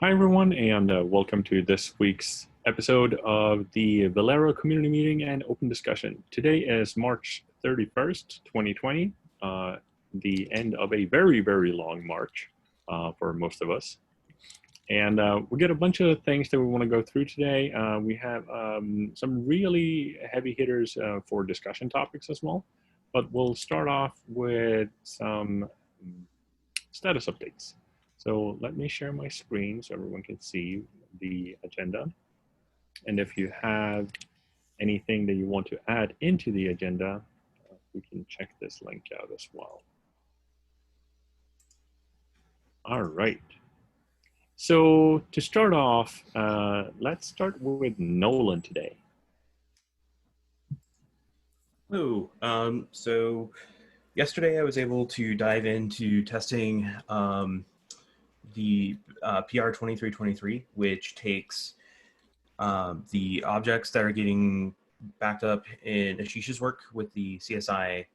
Hi, everyone, and welcome to this week's episode of the Velero community meeting and open discussion. Today is March 31st, 2020, the end of a very, very long March for most of us. And we got a bunch of things that we want to go through today. We have some really heavy hitters for discussion topics as well, but we'll start off with some status updates. So let me share my screen so everyone can see the agenda. And if you have anything that you want to add into the agenda, we can check this link out as well. All right. So to start off, let's start with Nolan today. Hello. So yesterday I was able to dive into testing the PR 2323, which takes the objects that are getting backed up in Ashish's work with the CSI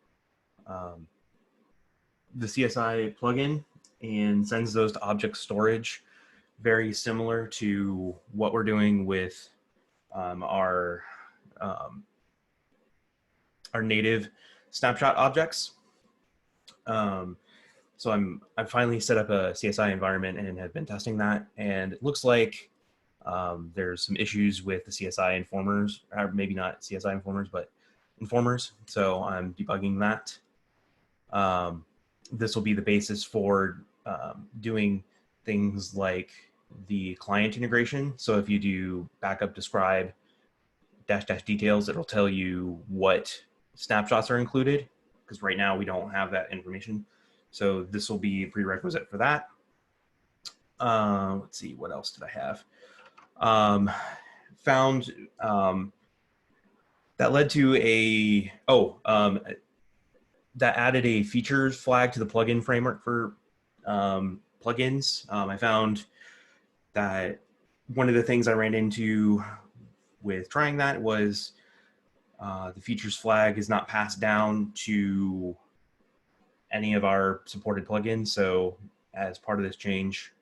plugin and sends those to object storage, very similar to what we're doing with our native snapshot objects. So I've finally set up a CSI environment and have been testing that, and it looks like there's some issues with the CSI informers, or maybe not CSI informers, but informers. So I'm debugging that. This will be the basis for doing things like the client integration. So if you do backup describe -- details, it'll tell you what snapshots are included, because right now we don't have that information. So this will be a prerequisite for that. Let's see, what else did I have? Found that led to a, that added a features flag to the plugin framework for plugins. I found that one of the things I ran into with trying that was the features flag is not passed down to any of our supported plugins. So as part of this change,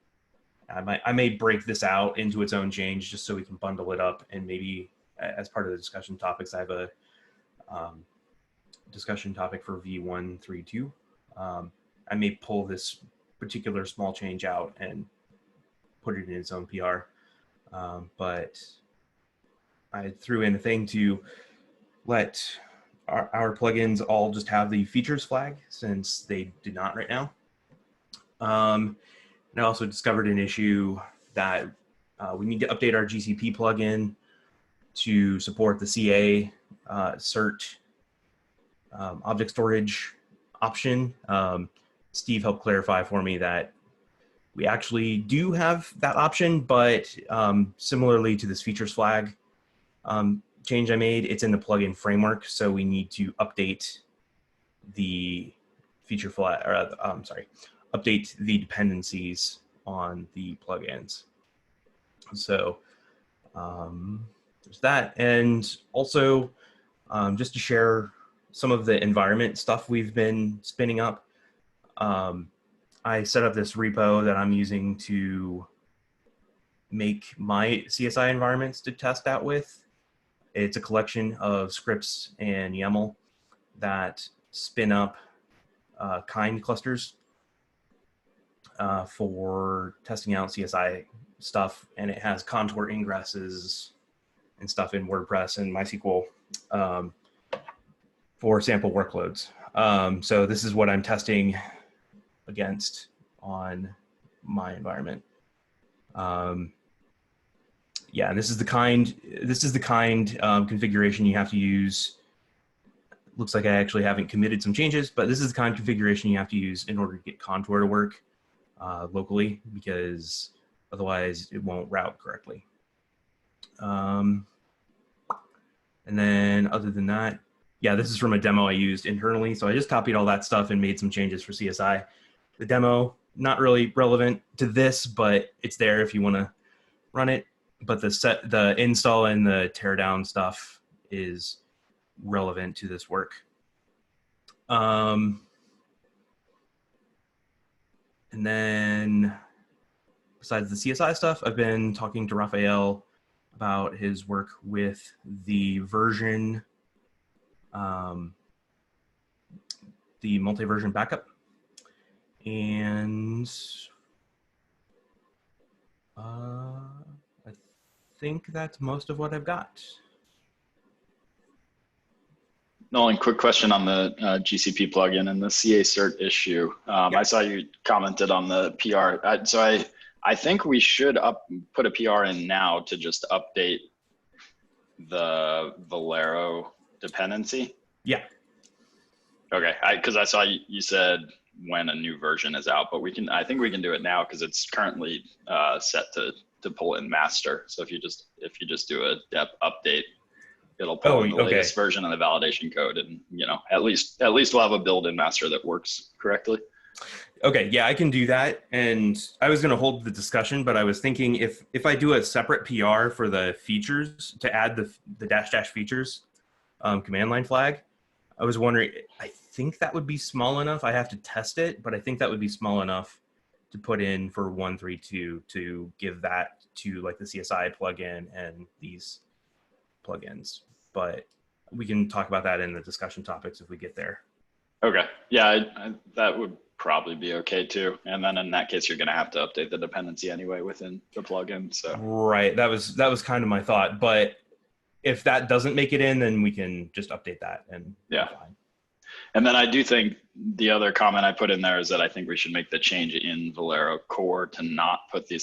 I may break this out into its own change just so we can bundle it up, and maybe as part of the discussion topics, I have a discussion topic for V132. I may pull this particular small change out and put it in its own PR, but I threw in a thing to let our plugins all just have the features flag, since they do not right now. And I also discovered an issue that we need to update our GCP plugin to support the CA cert object storage option. Steve helped clarify for me that we actually do have that option, but similarly to this features flag change I made, it's in the plugin framework, so we need to update the feature flag, or update the dependencies on the plugins. So there's that, and also just to share some of the environment stuff we've been spinning up. I set up this repo that I'm using to make my CSI environments to test out with. It's a collection of scripts and YAML that spin up kind clusters for testing out CSI stuff, and it has contour ingresses and stuff in WordPress and MySQL for sample workloads. So this is what I'm testing against on my environment. Yeah, and this is the kind configuration you have to use. Looks like I actually haven't committed some changes, but this is the kind of configuration you have to use in order to get contour to work locally, because otherwise it won't route correctly. And then other than that, yeah, this is from a demo I used internally. So I just copied all that stuff and made some changes for CSI. The demo, not really relevant to this, but it's there if you want to run it. But the install and the teardown stuff is relevant to this work. And then besides the CSI stuff, I've been talking to Raphael about his work with the version, the multi-version backup. And I think that's most of what I've got. Nolan, quick question on the GCP plugin and the cacert issue. I saw you commented on the PR. I think we should put a PR in now to just update the Velero dependency. Yeah. Okay, because I saw you said when a new version is out, but I think we can do it now because it's currently set to pull in master. So if you just do a dep update, it'll pull in the latest version of the validation code, and at least we'll have a build in master that works correctly. Okay, yeah, I can do that. And I was going to hold the discussion, but I was thinking if I do a separate PR for the features to add the -- features command line flag, I was wondering, I think that would be small enough. I have to test it, but I think that would be small enough to put in for 132 to give that to like the CSI plugin and these plugins. But we can talk about that in the discussion topics if we get there. Okay, yeah, that would probably be okay too. And then in that case, you're going to have to update the dependency anyway within the plugin. So right, that was kind of my thought. But if that doesn't make it in, then we can just update that and yeah. And then I do think the other comment I put in there is that I think we should make the change in Velero core to not put the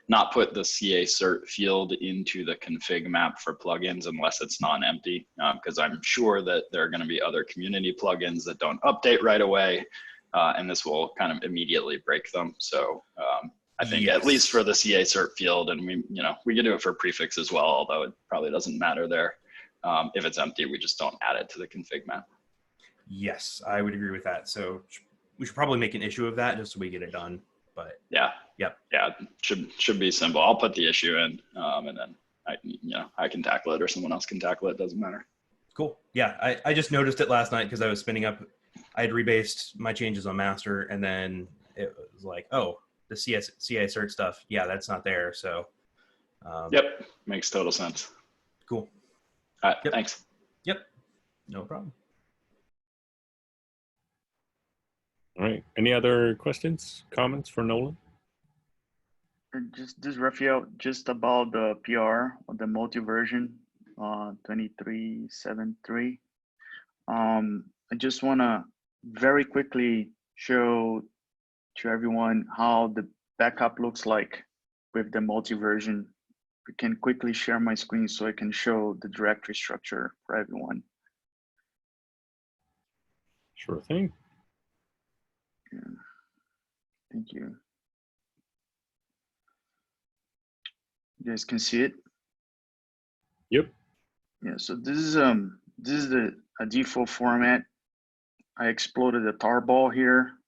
cacert field into the config map for plugins unless it's non-empty, because I'm sure that there are going to be other community plugins that don't update right away, and this will kind of immediately break them. So I think at least for the cacert field, and we can do it for prefix as well, although it probably doesn't matter there. If it's empty, we just don't add it to the config map. Yes, I would agree with that. So we should probably make an issue of that just so we get it done. But yeah, yep, yeah, should be simple. I'll put the issue in, and then I can tackle it, or someone else can tackle it. Doesn't matter. Cool. Yeah, I just noticed it last night because I was spinning up. I had rebased my changes on master, and then it was like, oh, the cacert stuff. Yeah, that's not there. So. Yep, makes total sense. Cool. All right, thanks. Yep, no problem. All right. Any other questions, comments for Nolan? Just Raphael, just about the PR or the multi-version 2373. I just want to very quickly show to everyone how the backup looks like with the multi-version. We can quickly share my screen so I can show the directory structure for everyone. Sure thing. Yeah. Thank you. You guys can see it. Yep. Yeah. So this is a default format. I exploded a tarball here.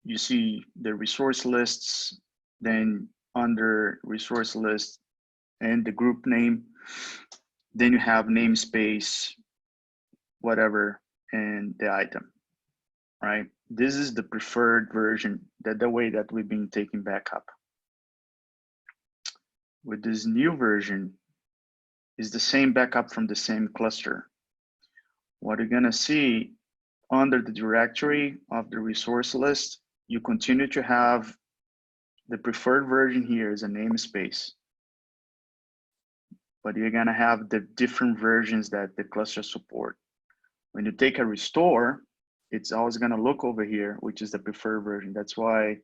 You see the resource lists, then under resource list and the group name, then you have namespace, whatever, and the item. Right? This is the preferred version, the way that we've been taking backup. With this new version, is the same backup from the same cluster. What you're gonna see under the directory of the resource list, you continue to have the preferred version here is a namespace. But you're gonna have the different versions that the cluster support. When you take a restore, it's always going to look over here, which is the preferred version. That's why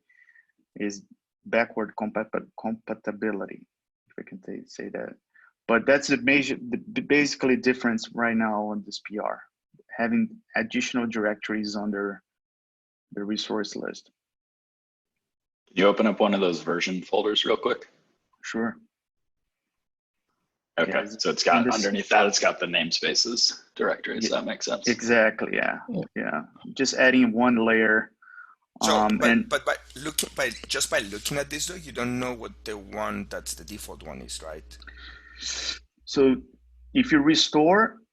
is backward compatibility, if I can say that. But that's basically difference right now on this PR, having additional directories under the resource list. Can you open up one of those version folders real quick? Sure. Okay, yeah, so it's got underneath that, it's got the namespaces directories. Yeah, that makes sense. Exactly. Yeah. Yeah. Just adding one layer. So, but just by looking at this, though, you don't know what the one that's the default one is, right? So, if you restore,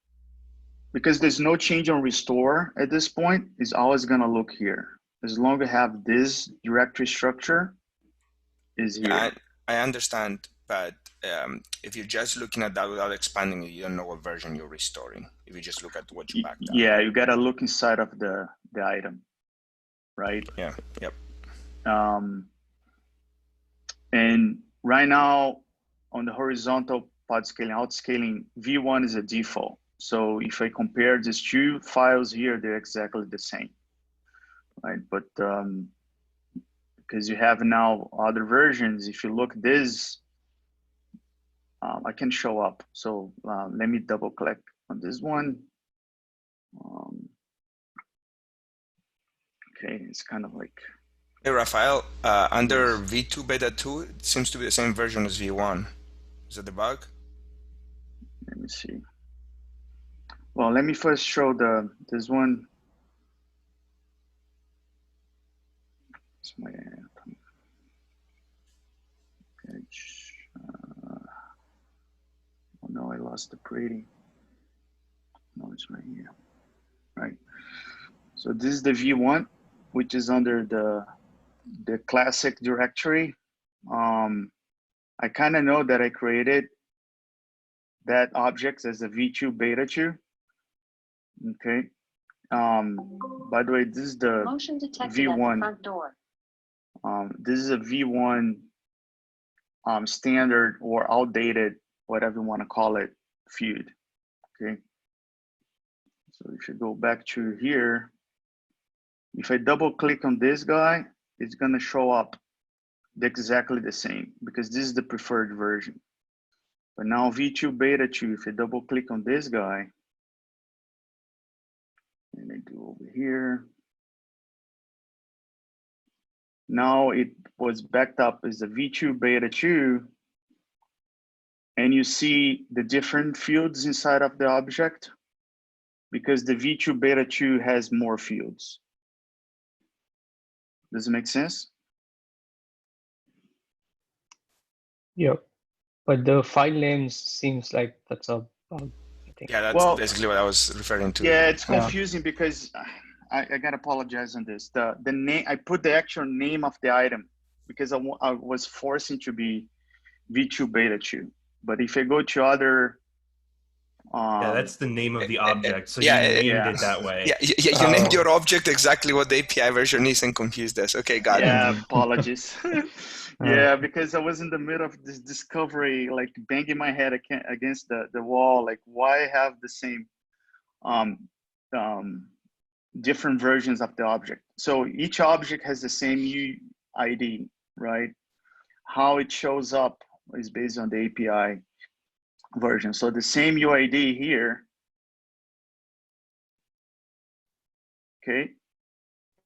because there's no change on restore at this point, it's always going to look here. as long as I have this directory structure is here. I understand, but if you're just looking at that without expanding it, you don't know what version you're restoring. If you just look at what you backed up. Yeah, you gotta look inside of the item, right? Yeah, yep. And right now on the horizontal pod scaling, out scaling, V1 is a default. So if I compare these two files here, they're exactly the same, right? But because you have now other versions, if you look this, I can show up. So let me double click on this one. Okay, it's kind of like. Hey, Rafael, under V2 beta 2, it seems to be the same version as V1. Is that the bug? Let me see. Well, let me first show this one. It's my page. Oh no, I lost the pretty. No, it's right here. Right. So this is the V1, which is under the classic directory. I kind of know that I created that object as a V2 beta 2. Okay. By the way, this is the Motion detected at the V1. front door. This is a V1 standard or outdated, whatever you want to call it, field. Okay. So if you go back to here, if I double click on this guy, it's going to show up exactly the same because this is the preferred version. But now V2 beta 2, if I double click on this guy, and I do over here, now it was backed up as a V2 beta 2, and you see the different fields inside of the object because the V2 beta 2 has more fields. Does it make sense? Yeah, but the file names seems like that's a bug, I think. Yeah, that's basically what I was referring to. Yeah, it's confusing because I gotta apologize on this. The name, I put the actual name of the item because I was forcing to be V2 beta 2. But if I go to other yeah, that's the name of the object. So you named it that way. Yeah, you named your object exactly what the API version is and confused us. Okay, got it. Yeah, apologies. Yeah, because I was in the middle of this discovery, like banging my head against the wall, like why have the same different versions of the object. So each object has the same UID, right? How it shows up is based on the API version. So the same UID here, okay,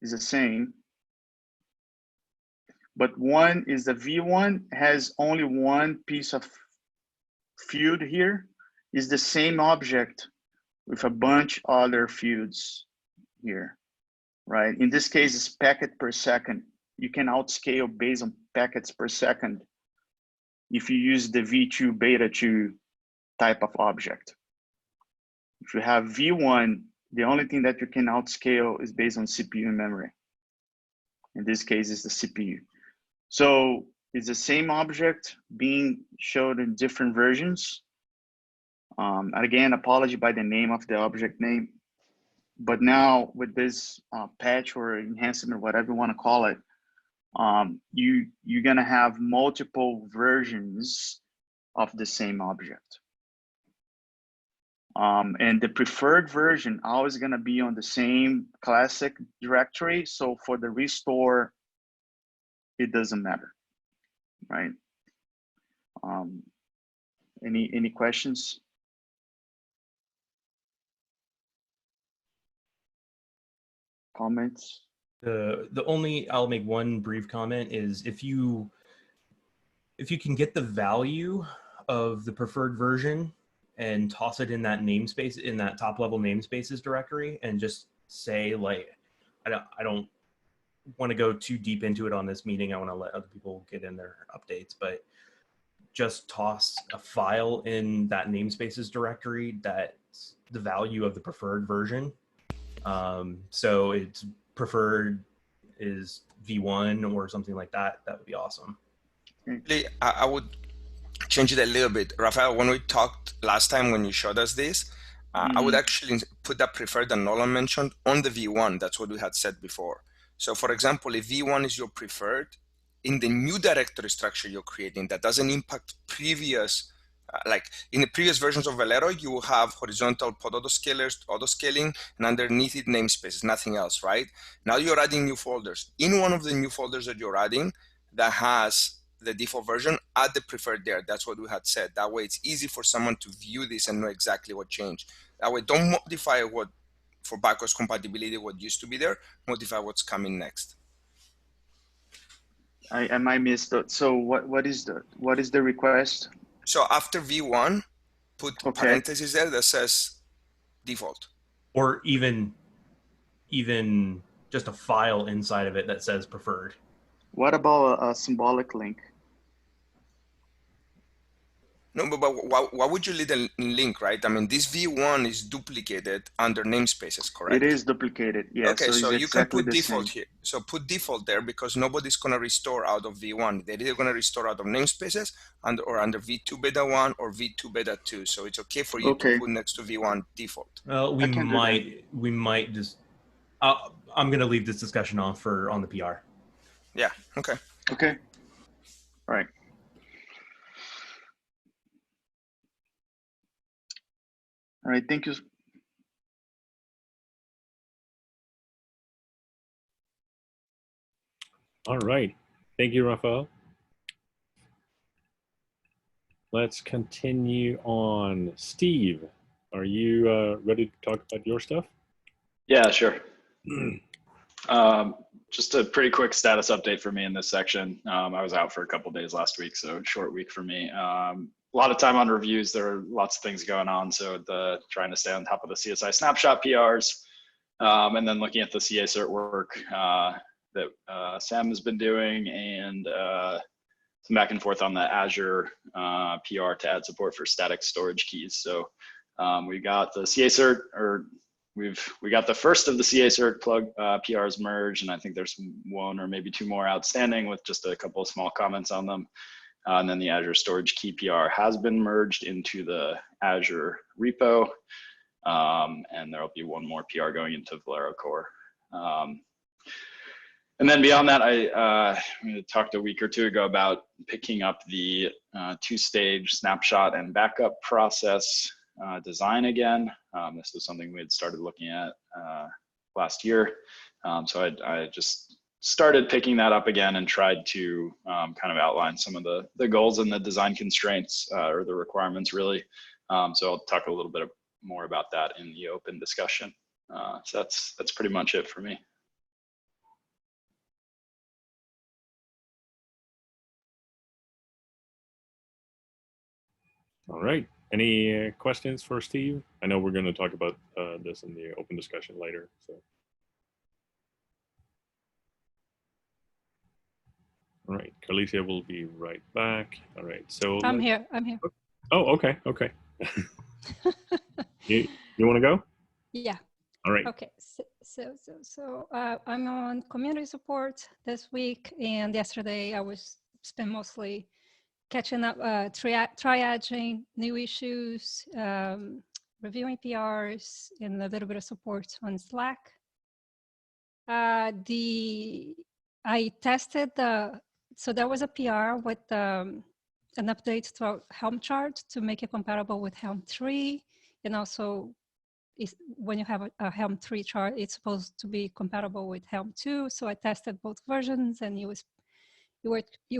is the same. But one is the V1 has only one piece of field here, is the same object with a bunch other fields here, right? In this case, it's packet per second. You can outscale based on packets per second if you use the V2 beta 2 type of object. If you have V1, the only thing that you can outscale is based on CPU memory. In this case, it's the CPU. So it's the same object being showed in different versions. And again, apology by the name of the object name. But now with this patch or enhancement, whatever you want to call it, you're gonna have multiple versions of the same object. And the preferred version always gonna be on the same classic directory. So for the restore, it doesn't matter, right? Any questions? Comments? The only, I'll make one brief comment, is if you can get the value of the preferred version and toss it in that namespace, in that top level namespaces directory, and just say, like, I don't want to go too deep into it on this meeting. I want to let other people get in their updates, but just toss a file in that namespaces directory that's the value of the preferred version. So it's preferred is V1 or something like that, that would be awesome. I would change it a little bit. Rafael, when we talked last time when you showed us this, I would actually put that preferred and Nolan mentioned on the V1. That's what we had said before. So for example, if V1 is your preferred, in the new directory structure you're creating that doesn't impact previous, like in the previous versions of Velero, you will have horizontal pod autoscalers, autoscaling, and underneath it namespaces, nothing else, right? Now you're adding new folders. In one of the new folders that you're adding that has the default version, add the preferred there. That's what we had said. That way it's easy for someone to view this and know exactly what changed. That way don't modify what for backwards compatibility, what used to be there, modify what's coming next. I might miss that. So what is the request? So after V1, put parentheses there that says default. Or even just a file inside of it that says preferred. What about a symbolic link? No, but why would you leave a link, right? I mean, this V1 is duplicated under namespaces, correct? It is duplicated, yes. Okay, so you exactly can put default here. So put default there because nobody's going to restore out of V1. They're either going to restore out of namespaces or under V2 beta 1 or V2 beta 2. So it's okay for you to put next to V1 default. We might just, I'm going to leave this discussion on the PR. Yeah, okay. Okay, all right. All right, thank you. All right, thank you, Rafael. Let's continue on. Steve, are you ready to talk about your stuff? Yeah, sure. Just a pretty quick status update for me in this section. I was out for a couple days last week, so short week for me. A lot of time on reviews. There are lots of things going on, so trying to stay on top of the CSI snapshot PRs, and then looking at the cacert work that Sam has been doing, and some back and forth on the Azure PR to add support for static storage keys. So we got the cacert, or we got the first of the cacert plug PRs merged, and I think there's one or maybe two more outstanding with just a couple of small comments on them. And then the Azure storage key PR has been merged into the Azure repo, and there will be one more PR going into Velero core. And then beyond that, I talked a week or two ago about picking up the two-stage snapshot and backup process design again. This was something we had started looking at last year. So I just started picking that up again and tried to kind of outline some of the goals and the design constraints or the requirements really. So I'll talk a little bit more about that in the open discussion. So that's pretty much it for me. All right. Any questions for Steve? I know we're going to talk about this in the open discussion later. So. All right, Carlisia will be right back. All right, so I'm here. Oh, okay. you want to go? Yeah. All right. Okay. So I'm on community support this week, and yesterday I spent mostly catching up, triaging new issues, reviewing PRs, and a little bit of support on Slack. I tested so there was a PR with an update to our Helm chart to make it compatible with Helm 3. And also, when you have a Helm 3 chart, it's supposed to be compatible with Helm 2. So I tested both versions, and it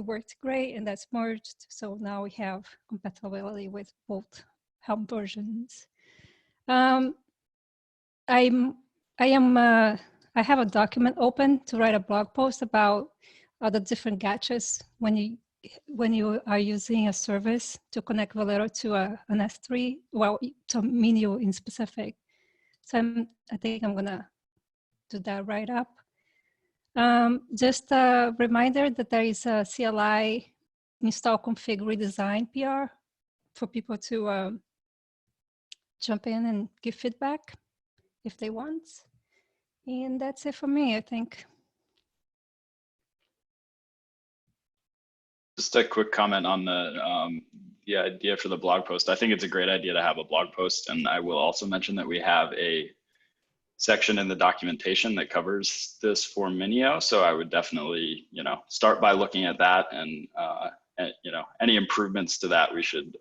worked great, and that's merged. So now we have compatibility with both Helm versions. I have a document open to write a blog post about the different gotchas when you are using a service to connect Velero to an S3, well, to Minio in specific. So I think I'm gonna do that right up. Just a reminder that there is a CLI install config redesign PR for people to jump in and give feedback if they want. And that's it for me, I think. Just a quick comment on the idea for the blog post. I think it's a great idea to have a blog post, and I will also mention that we have a section in the documentation that covers this for Minio. So I would definitely, start by looking at that, and any improvements to that we should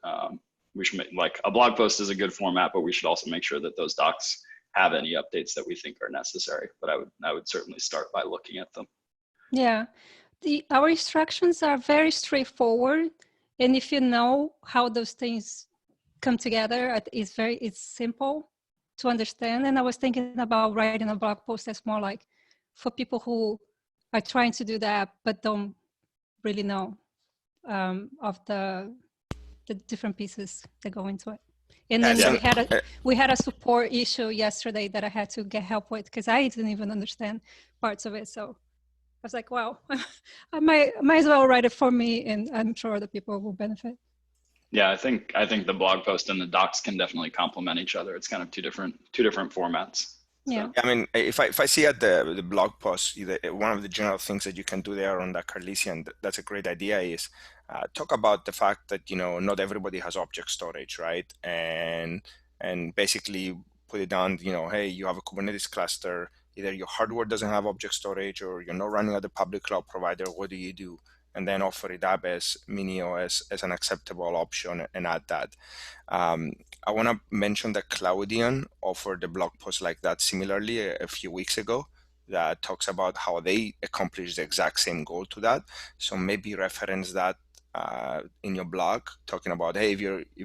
make. Like, a blog post is a good format, but we should also make sure that those docs have any updates that we think are necessary. But I would certainly start by looking at them. Yeah, our instructions are very straightforward, and if you know how those things come together, it's simple to understand. And I was thinking about writing a blog post that's more like for people who are trying to do that but don't really know of the different pieces that go into it. And then we had a support issue yesterday that I had to get help with because I didn't even understand parts of it. So I was like, wow, I might as well write it for me, and I'm sure other people will benefit. Yeah, I think the blog post and the docs can definitely complement each other. It's kind of two different formats. Yeah. I mean, if I see at the blog post, one of the general things that you can do there on the carlisia, and that's a great idea, is talk about the fact that not everybody has object storage, right? And basically put it down. Hey, you have a Kubernetes cluster. Either your hardware doesn't have object storage, or you're not running at the public cloud provider. What do you do? And then offer it up as Minio as an acceptable option, and add that. I want to mention that Cloudian offered a blog post like that similarly a few weeks ago that talks about how they accomplished the exact same goal to that. So maybe reference that in your blog, talking about, hey, if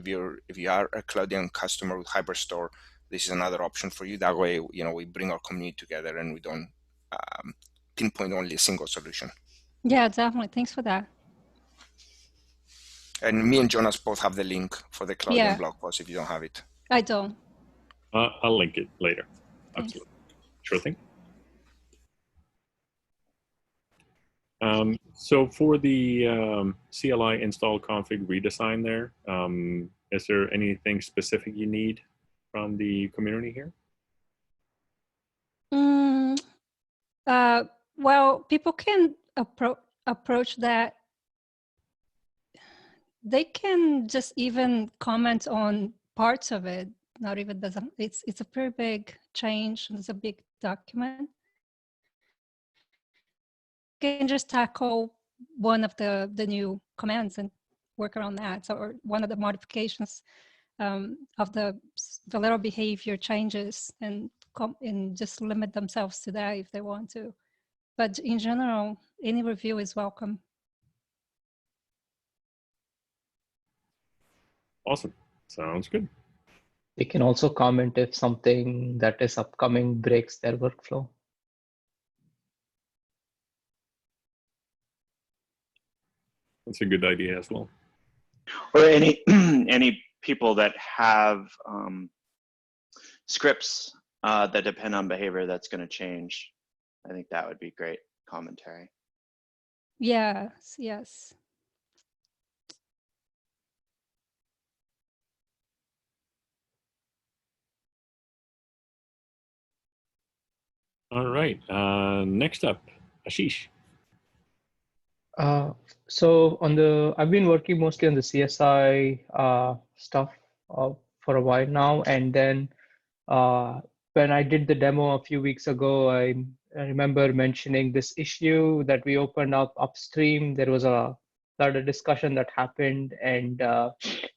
you are a Cloudian customer with Hyperstore, this is another option for you. That way, we bring our community together and we don't pinpoint only a single solution. Yeah, definitely. Thanks for that. And me and Jonas both have the link for the Cloudian blog post if you don't have it. I don't. I'll link it later. Thanks. Absolutely. Sure thing. So for the CLI install config redesign there, is there anything specific you need from the community here? Well, people can approach that. They can just even comment on parts of it. Not even it's a pretty big change. It's a big document. You can just tackle one of the new commands and work around that. So, or one of the modifications of the Velero behavior changes, and just limit themselves to that if they want to. But in general, any review is welcome. Awesome. Sounds good. They can also comment if something that is upcoming breaks their workflow. That's a good idea as well. Or any people that have scripts that depend on behavior that's going to change. I think that would be great commentary. Yes. All right. Next up, Ashish. So I've been working mostly on the CSI stuff for a while now, and then when I did the demo a few weeks ago, I remember mentioning this issue that we opened up upstream. There was a lot of discussion that happened, and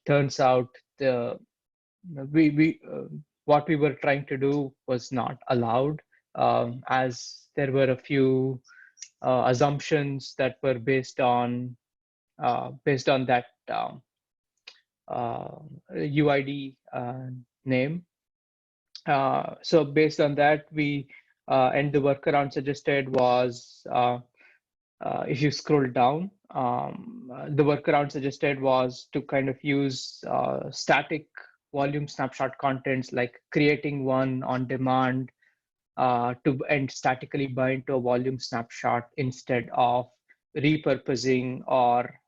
turns out what we were trying to do was not allowed, as there were a few assumptions that were based on that UID name. So based on that, and the workaround suggested was, if you scroll down, the workaround suggested was to kind of use static volume snapshot contents, like creating one on demand and statically bind to a volume snapshot instead of repurposing or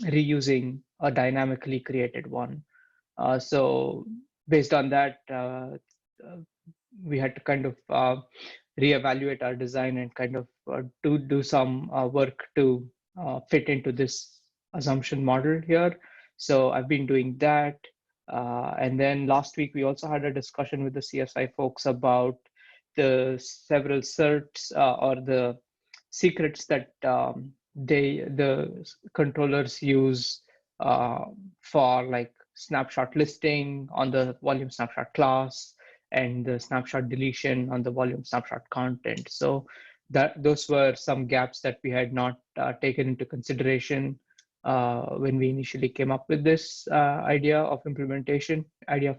reusing a dynamically created one. So based on that, we had to kind of reevaluate our design and kind of do some work to fit into this assumption model here. So I've been doing that. And then last week, we also had a discussion with the CSI folks about the several certs or the secrets that the controllers use for like snapshot listing on the volume snapshot class and the snapshot deletion on the volume snapshot content. So those were some gaps that we had not taken into consideration when we initially came up with this idea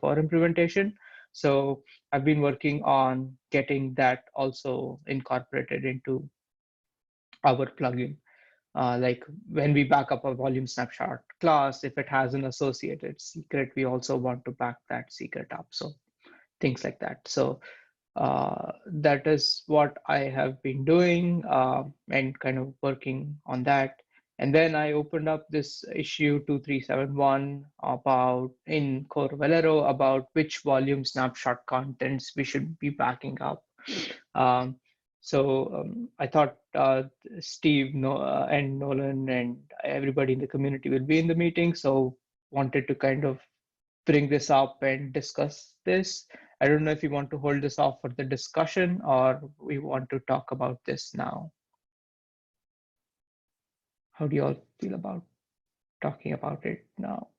for implementation. So I've been working on getting that also incorporated into our plugin. Like when we back up a volume snapshot class, if it has an associated secret, we also want to back that secret up. So things like that. So that is what I have been doing and kind of working on that. And then I opened up this issue 2371 about in core Velero about which volume snapshot contents we should be backing up. So I thought Steve and Nolan and everybody in the community will be in the meeting. So wanted to kind of bring this up and discuss this. I don't know if you want to hold this off for the discussion or we want to talk about this now. How do you all feel about talking about it now?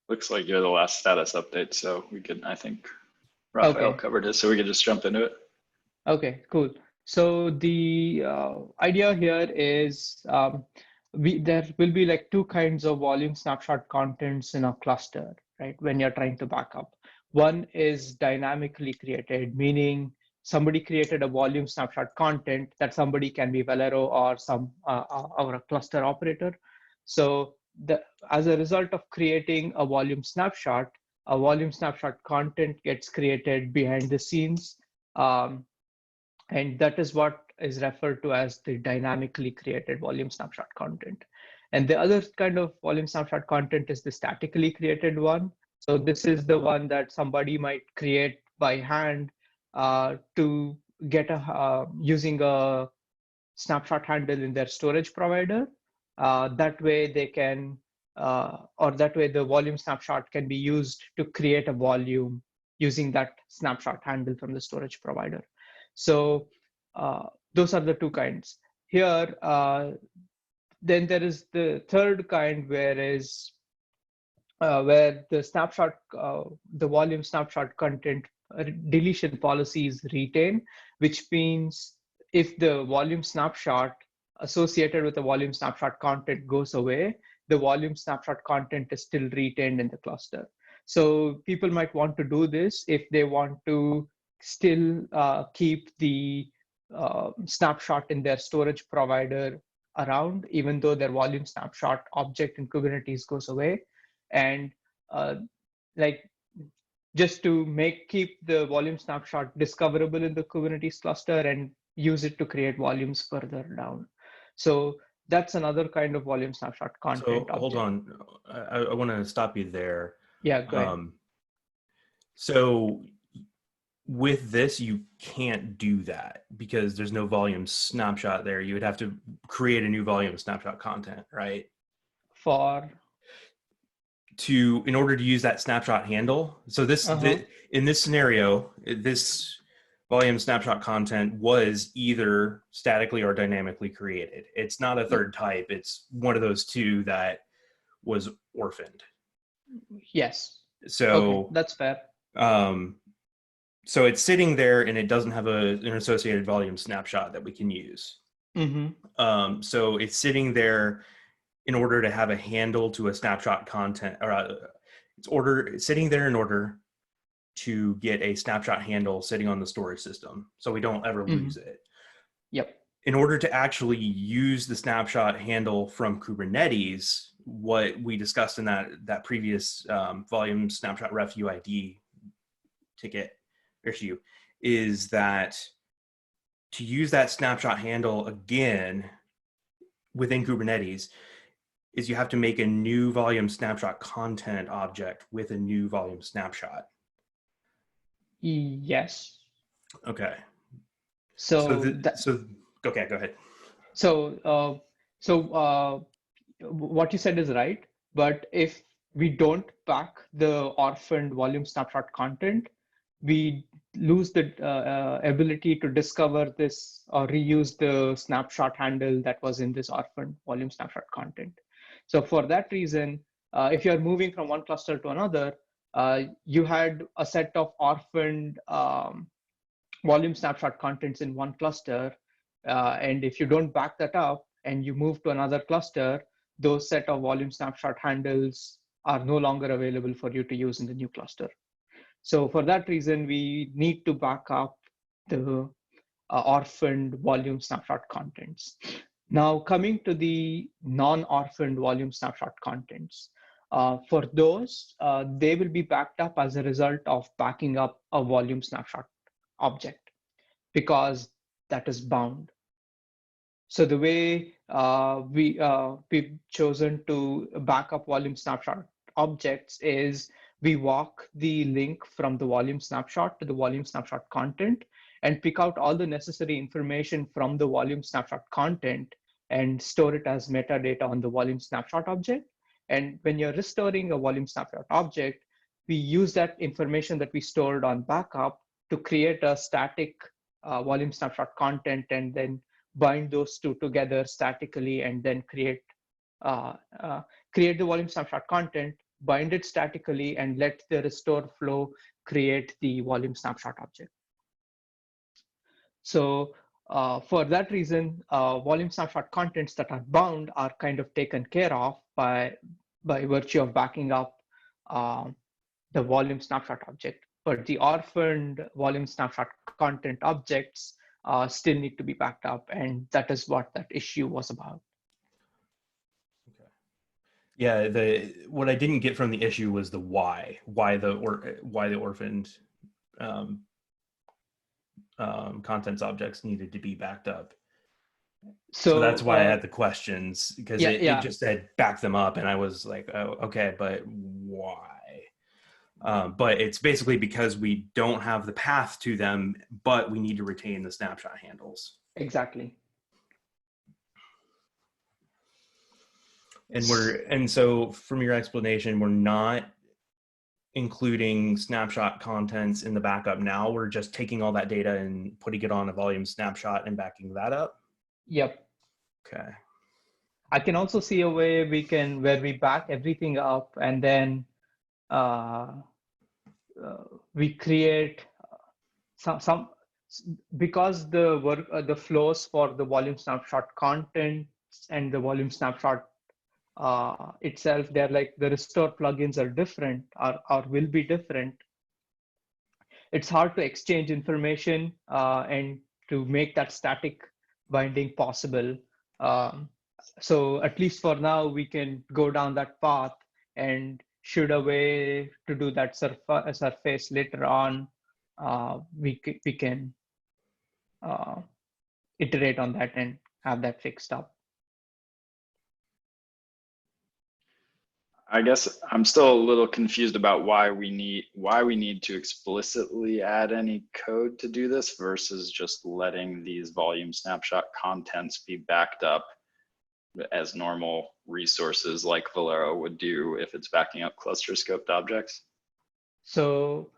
Looks like you're the last status update, so we can, I think Raphael covered it, so we can just jump into it. Okay, cool. So the idea here is there will be like two kinds of volume snapshot contents in a cluster, right? When you're trying to back up. One is dynamically created, meaning somebody created a volume snapshot content that somebody can be Velero or or a cluster operator. So as a result of creating a volume snapshot content gets created behind the scenes. And that is what is referred to as the dynamically created volume snapshot content. And the other kind of volume snapshot content is the statically created one. So this is the one that somebody might create by hand to get using a snapshot handle in their storage provider. That way they can, or that way the volume snapshot can be used to create a volume using that snapshot handle from the storage provider. So those are the two kinds. Here, then there is the third kind, where the snapshot, the volume snapshot content deletion policies retain, which means if the volume snapshot associated with the volume snapshot content goes away, the volume snapshot content is still retained in the cluster. So people might want to do this if they want to still keep the snapshot in their storage provider around, even though their volume snapshot object in Kubernetes goes away. And like just to keep the volume snapshot discoverable in the Kubernetes cluster and use it to create volumes further down. So that's another kind of volume snapshot content. So hold on, I want to stop you there. Yeah, go ahead. So with this, you can't do that because there's no volume snapshot there. You would have to create a new volume snapshot content, right? In order to use that snapshot handle. So in this scenario, this volume snapshot content was either statically or dynamically created. It's not a third type. It's one of those two that was orphaned. Yes. So okay, that's fair. So it's sitting there and it doesn't have an associated volume snapshot that we can use. Mm-hmm. So it's sitting there in order to have a handle to a snapshot content, or it's sitting there in order to get a snapshot handle sitting on the storage system, so we don't ever lose it. Yep. In order to actually use the snapshot handle from Kubernetes, what we discussed in that previous VolumeSnapshotRef.UID ticket issue is that to use that snapshot handle again within Kubernetes is you have to make a new volume snapshot content object with a new volume snapshot. Yes. Okay. So okay, go ahead. So what you said is right, but if we don't pack the orphaned volume snapshot content, we lose the ability to discover this or reuse the snapshot handle that was in this orphaned volume snapshot content. So for that reason, if you're moving from one cluster to another, you had a set of orphaned volume snapshot contents in one cluster. And if you don't back that up and you move to another cluster, those set of volume snapshot handles are no longer available for you to use in the new cluster. So for that reason, we need to back up the orphaned volume snapshot contents. Now coming to the non-orphaned volume snapshot contents. For those, they will be backed up as a result of backing up a volume snapshot object, because that is bound. So the way we've chosen to back up volume snapshot objects is we walk the link from the volume snapshot to the volume snapshot content and pick out all the necessary information from the volume snapshot content and store it as metadata on the volume snapshot object. And when you're restoring a volume snapshot object, we use that information that we stored on backup to create a static volume snapshot content and then bind those two together statically and then create the volume snapshot content, bind it statically, and let the restore flow create the volume snapshot object. So for that reason, volume snapshot contents that are bound are kind of taken care of by virtue of backing up the volume snapshot object. But the orphaned volume snapshot content objects still need to be backed up, and that is what that issue was about. Okay. Yeah, what I didn't get from the issue was the why the orphaned contents objects needed to be backed up. So that's why I had the questions, because it just said back them up, and I was like, oh, okay, but why? But it's basically because we don't have the path to them, but we need to retain the snapshot handles. Exactly. And so from your explanation, we're not including snapshot contents in the backup now. We're just taking all that data and putting it on a volume snapshot and backing that up. Yep. Okay. I can also see a way where we back everything up and then we create some because the flows for the volume snapshot content and the volume snapshot itself, they're like the restore plugins are different or will be different. It's hard to exchange information and to make that static binding possible. So at least for now, we can go down that path, and should a way to do that surface later on, we can iterate on that and have that fixed up. I guess I'm still a little confused about why we need to explicitly add any code to do this versus just letting these volume snapshot contents be backed up as normal resources like Velero would do if it's backing up cluster scoped objects. So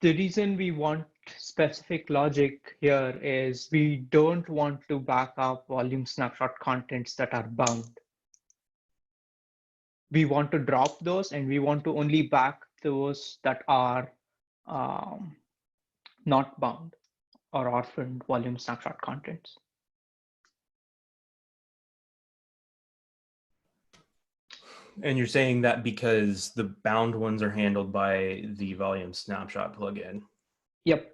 the reason we want specific logic here is we don't want to back up volume snapshot contents that are bound. We want to drop those, and we want to only back those that are not bound or orphaned volume snapshot contents. And you're saying that because the bound ones are handled by the volume snapshot plugin. Yep.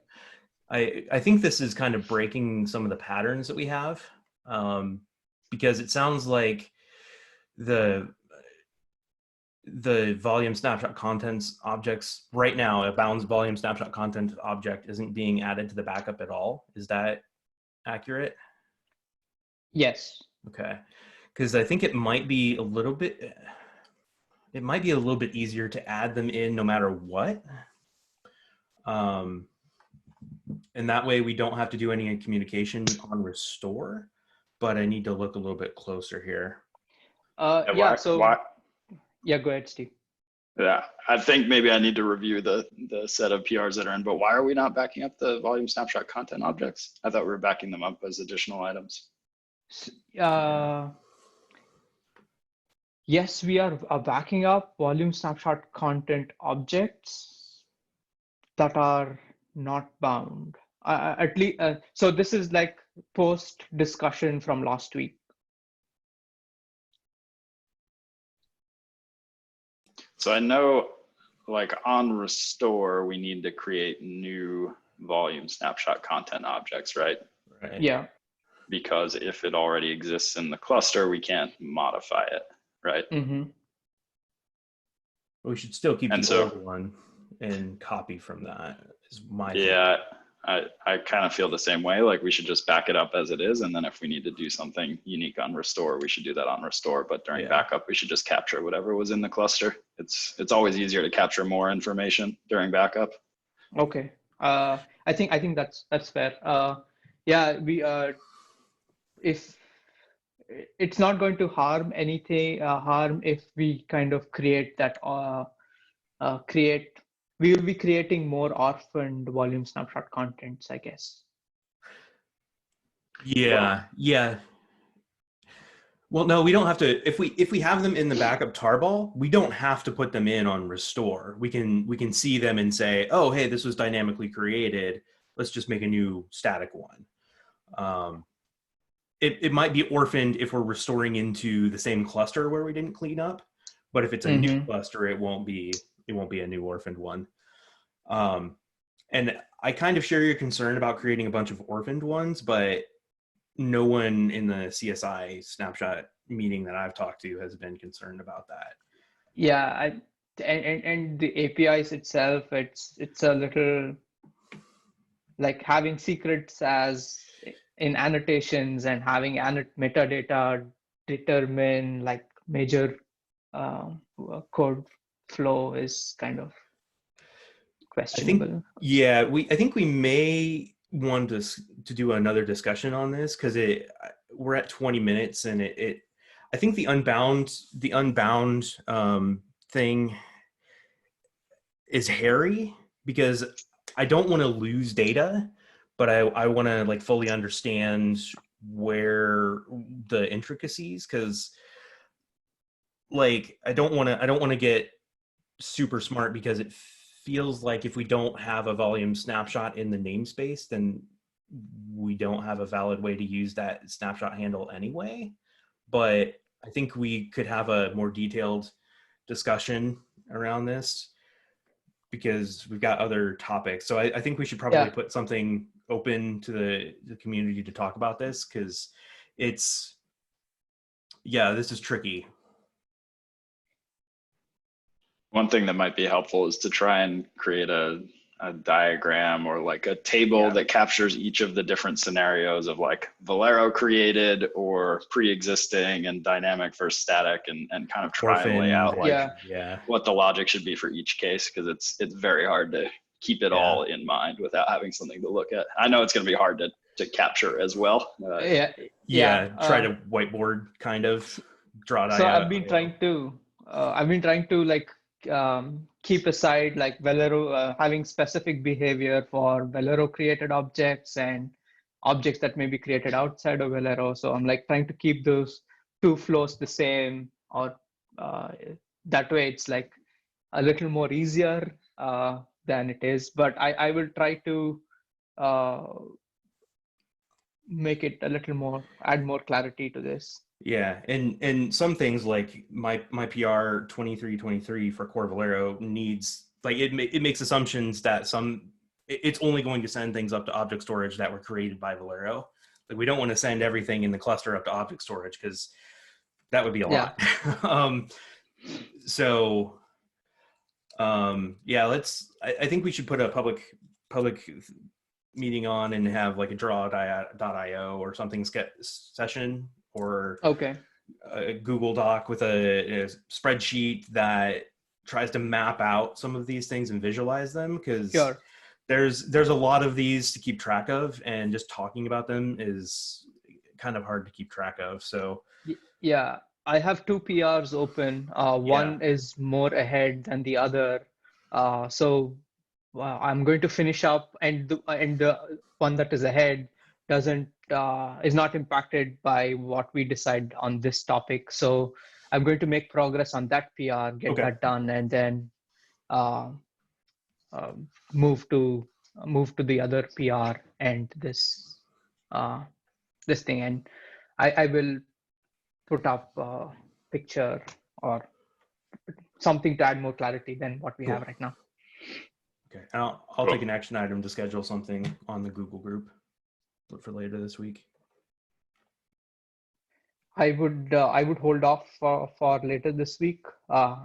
I think this is kind of breaking some of the patterns that we have, because it sounds like the volume snapshot contents objects right now, a bounds volume snapshot content object isn't being added to the backup at all. Is that accurate? Yes. Okay. Because I think it might be a little bit easier to add them in no matter what. And that way we don't have to do any communication on restore. but I need to look a little bit closer here. And Yeah, why- so why- yeah, go ahead, Steve. Yeah, I think maybe I need to review the set of PRs that are in, but why are we not backing up the volume snapshot content objects? I thought we were backing them up as additional items. Yes, we are backing up volume snapshot content objects that are not bound. At least, so this is like post discussion from last week. So I know, like on restore, we need to create new volume snapshot content objects, right? Right. Yeah. Because if it already exists in the cluster, we can't modify it, right? Mm-hmm. We should still keep And the so- old one and copy from that. Is my Yeah, I kind of feel the same way. Like we should just back it up as it is. And then if we need to do something unique on restore, we should do that on restore. But during Yeah. backup, we should just capture whatever was in the cluster. It's always easier to capture more information during backup. Okay. I think that's fair. Yeah, we if it's not going to harm anything, harm if we kind of create that we will be creating more orphaned volume snapshot contents, I guess. Yeah, yeah. Well, no, we don't have to. If we have them in the backup tarball, we don't have to put them in on restore. We can see them and say, oh, hey, this was dynamically created. Let's just make a new static one. It might be orphaned if we're restoring into the same cluster where we didn't clean up, but if it's a new cluster, it won't be a new orphaned one. And I kind of share your concern about creating a bunch of orphaned ones, but no one in the CSI snapshot meeting that I've talked to has been concerned about that. Yeah, and the APIs itself, it's a little like having secrets as in annotations and having metadata determine like major code flow is kind of questionable. I think we may want to do another discussion on this because we're at 20 minutes and I think the unbound thing is hairy because I don't want to lose data, but I want to like fully understand where the intricacies, because like I don't want to get super smart because it feels like if we don't have a volume snapshot in the namespace, then we don't have a valid way to use that snapshot handle anyway. But I think we could have a more detailed discussion around this because we've got other topics. So I think we should probably put something open to the community to talk about this because this is tricky. One thing that might be helpful is to try and create a diagram or like a table that captures each of the different scenarios of like Velero created or pre-existing and dynamic versus static and kind of try and lay out like what the logic should be for each case, because it's very hard to keep it all in mind without having something to look at. I know it's going to be hard to capture as well. Try to whiteboard kind of draw it out. So I've been trying to like keep aside like Velero having specific behavior for Velero created objects and objects that may be created outside of Velero. So I'm like trying to keep those two flows the same, or that way it's like a little more easier than it is. But I will try to make it a little more, add more clarity to this. Yeah, and some things like my PR 2323 for core Velero needs like it makes assumptions that it's only going to send things up to object storage that were created by Velero. Like we don't want to send everything in the cluster up to object storage because that would be a lot. I think we should put a public meeting on and have like a draw.io or something session, or a Google Doc with a spreadsheet that tries to map out some of these things and visualize them, because there's a lot of these to keep track of, and just talking about them is kind of hard to keep track of. So Yeah, I have two PRs open. One is more ahead than the other. So I'm going to finish up, and the one that is ahead is not impacted by what we decide on this topic. So I'm going to make progress on that PR, get Okay. that done, and then move to the other PR and this thing. And I will put up a picture or something to add more clarity than what we have right now. Okay, and I'll take an action item to schedule something on the Google group for later this week. I would hold off for later this week.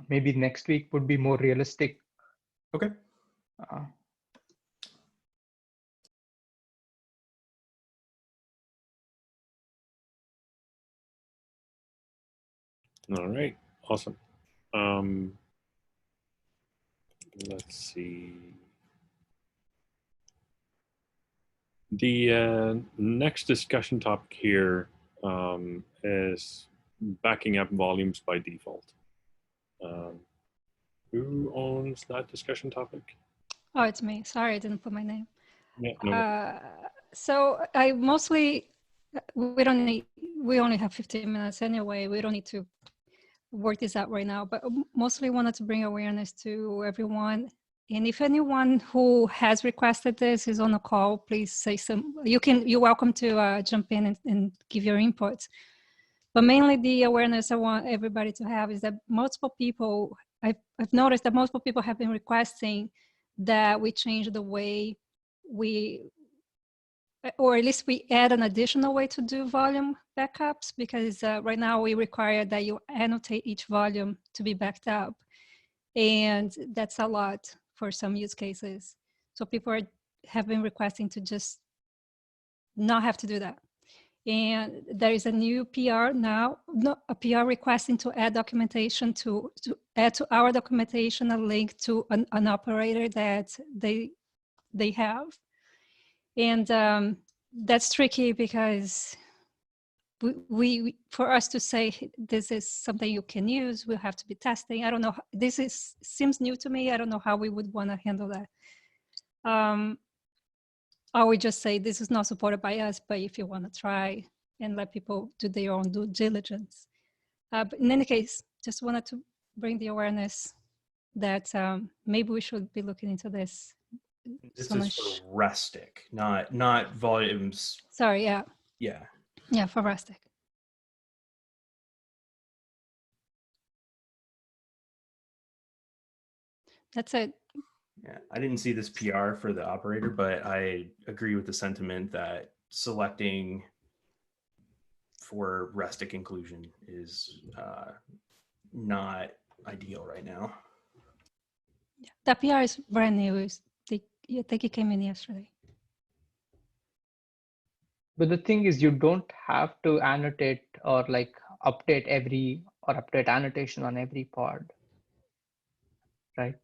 Maybe next week would be more realistic. Okay. All right, awesome. Let's see. The next discussion topic here is backing up volumes by default. Who owns that discussion topic? Oh, it's me. Sorry, I didn't put my name. Yeah, no. So I mostly, we only have 15 minutes anyway. We don't need to work this out right now, but mostly wanted to bring awareness to everyone. And if anyone who has requested this is on a call, please say you're welcome to jump in and give your input. But mainly the awareness I want everybody to have is that multiple people, I've noticed that multiple people have been requesting that we change the way or at least we add an additional way to do volume backups, because right now we require that you annotate each volume to be backed up. And that's a lot for some use cases. So people have been requesting to just not have to do that. And there is a new PR now, a PR requesting to add documentation to add to our documentation a link to an operator that they have. And that's tricky because we for us to say this is something you can use, we'll have to be testing. I don't know. Seems new to me. I don't know how we would want to handle that. Or we just say this is not supported by us, but if you want to try and let people do their own due diligence. But in any case, just wanted to bring the awareness that maybe we should be looking into this. This is for Rustic, not volumes. Sorry, yeah. Yeah. Yeah, for Rustic. That's it. Yeah, I didn't see this PR for the operator, but I agree with the sentiment that selecting for Rustic inclusion is not ideal right now. Yeah, that PR is brand new. I think it came in yesterday. But the thing is, you don't have to annotate or like update annotation on every pod, right?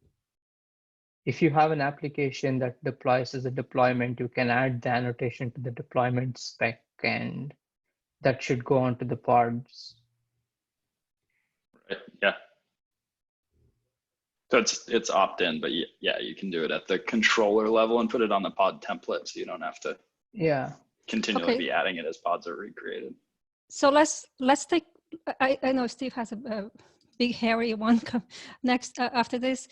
If you have an application that deploys as a deployment, you can add the annotation to the deployment spec, and that should go onto the pods. Right. Yeah. So it's opt-in, but yeah, you can do it at the controller level and put it on the pod template, so you don't have to continually be adding it as pods are recreated. So let's take. I know Steve has a big hairy one next after this.